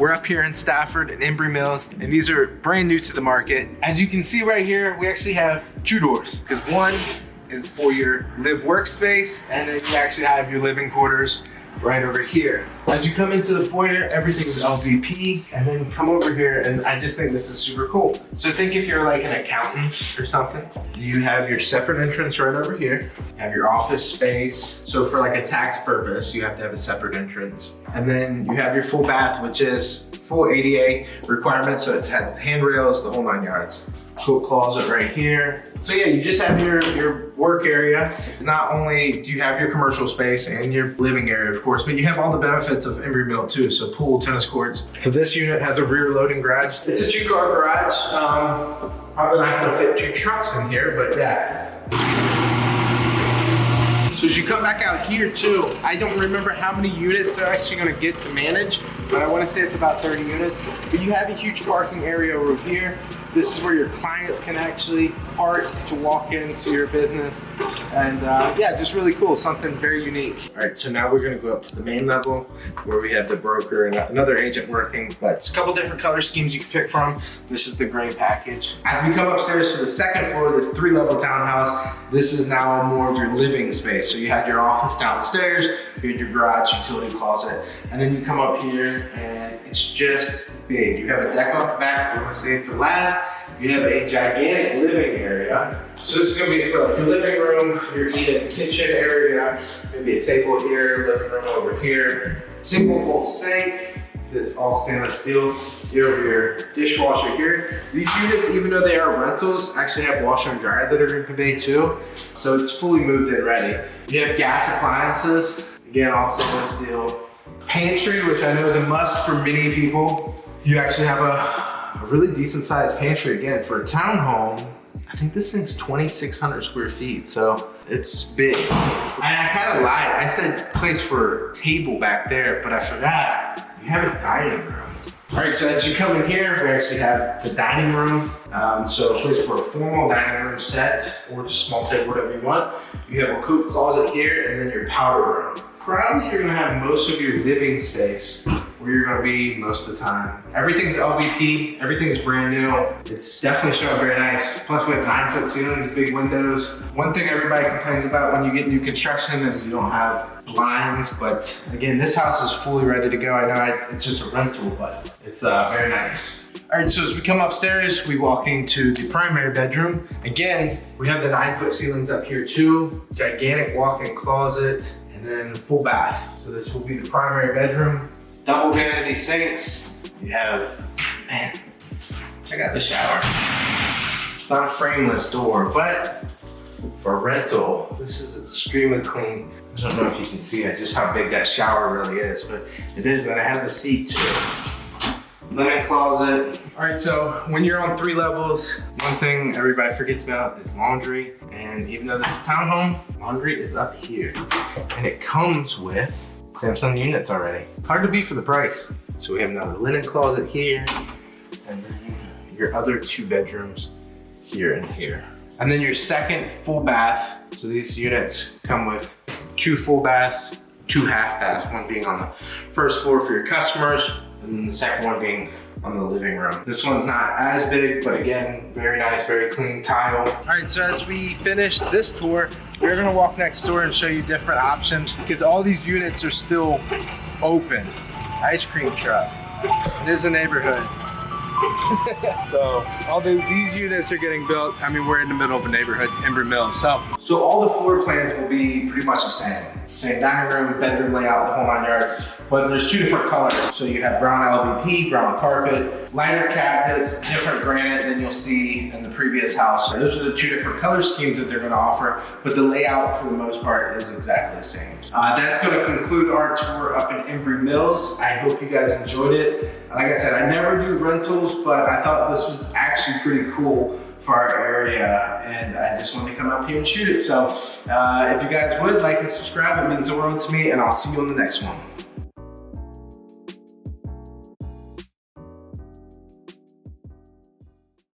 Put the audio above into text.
We're up here in Stafford and Embry Mills, and these are brand new to the market. As you can see right here, we actually have two doors, because one is for your live workspace, and then you actually have your living quarters right over here. As you come into the foyer, everything is LVP, and then you come over here, and I just think this is super cool. So think if you're like an accountant or something, you have your separate entrance right over here, you have your office space. So for like a tax purpose, you have to have a separate entrance. And then you have your full bath, which is full ADA requirements, so it's had handrails, the whole 9 yards. Coat closet right here. So yeah, you just have your work area. Not only do you have your commercial space and your living area, of course, but you have all the benefits of Embry Mill too. So pool, tennis courts. So this unit has a rear loading garage. It's a 2-car garage. Probably not gonna fit 2 trucks in here, but yeah. So as you come back out here too, I don't remember how many units they're actually gonna get to manage, but I wanna say it's about 30 units. But you have a huge parking area over here. This is where your clients can actually park to walk into your business. And yeah, just really cool, something very unique. All right, so now we're gonna go up to the main level where we have the broker and another agent working, but it's a couple different color schemes you can pick from. This is the gray package. As we come upstairs to the second floor, this 3-level townhouse, this is now more of your living space. So you had your office downstairs, you had your garage, utility closet, and then you come up here and it's just big. You have a deck off the back, you wanna save for last. You have a gigantic living area. So this is gonna be for like your living room, your eating kitchen area, maybe a table here, living room over here. Single full sink, it's all stainless steel. You have your dishwasher here. These units, even though they are rentals, actually have washer and dryer that are gonna convey too. So it's fully moved and ready. You have gas appliances, again, all stainless steel. Pantry, which I know is a must for many people. You actually have a really decent sized pantry. Again, for a townhome, I think this thing's 2,600 square feet, so it's big. And I kind of lied, I said place for a table back there, but I forgot, you have a dining room. All right, so as you come in here, we actually have the dining room. So a place for a formal dining room set, or just small table, whatever you want. You have a coat closet here, and then your powder room. Probably you're gonna have most of your living space where you're gonna be most of the time. Everything's LVP, everything's brand new. It's definitely showing very nice. Plus we have 9-foot ceilings, big windows. One thing everybody complains about when you get new construction is you don't have blinds, but again, this house is fully ready to go. I know it's just a rental, but it's very nice. All right, so as we come upstairs, we walk into the primary bedroom. Again, we have the 9-foot ceilings up here too, gigantic walk-in closet, and then full bath. So this will be the primary bedroom. Double vanity sinks. You have, man, check out the shower. It's not a frameless door, but for a rental, this is extremely clean. I don't know if you can see it, just how big that shower really is, but it is, and it has a seat too. Linen closet. All right, so when you're on 3 levels, one thing everybody forgets about is laundry. And even though this is a townhome, laundry is up here. And it comes with Samsung units already. Hard to beat for the price. So we have another linen closet here, and then your other 2 bedrooms here and here. And then your second full bath. So these units come with 2 full baths, 2 half baths, one being on the first floor for your customers, and then the second one being on the living room. This one's not as big, but again, very nice, very clean tile. All right, so as we finish this tour, we're gonna walk next door and show you different options because all these units are still open. Ice cream truck. It is a neighborhood. So all these units are getting built. I mean, we're in the middle of a neighborhood, Embry Mills. So all the floor plans will be pretty much the same. Same dining room, bedroom layout, the whole 9 yards. But there's 2 different colors. So you have brown LVP, brown carpet, lighter cabinets, different granite than you'll see in the previous house. Those are the 2 different color schemes that they're gonna offer, but the layout for the most part is exactly the same. That's gonna conclude our tour up in Embry Mills. I hope you guys enjoyed it. Like I said, I never do rentals, but I thought this was actually pretty cool for our area, and I just wanted to come up here and shoot it. So if you guys would like and subscribe, it means the world to me, and I'll see you on the next one.